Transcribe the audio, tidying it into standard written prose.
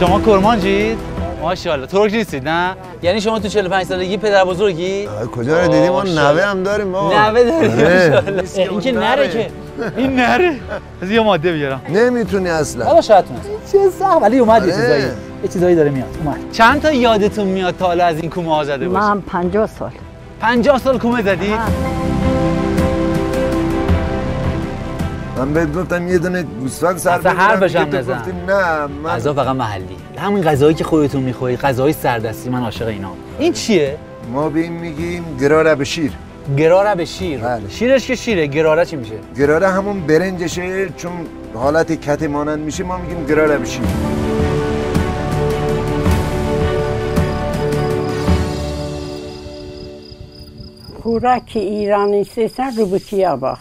شما کرمانجید؟ ماشاءالله. ترک نیستید نه؟ یعنی شما تو 45 سالگی پدر بزرگی؟ کجا رو دیدیم؟ ما نوه هم داریم ما. نوه داریم ماشاءالله. این که نره که. این نره. از یه ماده بیارم. نمیتونی اصلا. حالا شاید تونست. چه سخت ولی اومد یه چیزایی داره میاد. اومد. چند تا یادتون میاد تا حالا از این کومه ها زده باشید؟ من 50 سال. 50 سال کومه زدی؟ من بهت گفتم یه دونه گوسفند سر اصلا حرفش هم نزن. نه من غذا فقط محلی. همین غذایی که خودتون میخورید، غذای سردستی، من عاشق اینا. این چیه؟ ما به این میگیم گراره به شیر. گراره به شیر. بله. شیرش که شیره، گراره چی میشه؟ گراره همون برنجشه، چون حالت کت مانند میشه ما میگیم گراره به شیر. خوراک ایرانی سیستن روبوکیا باخ.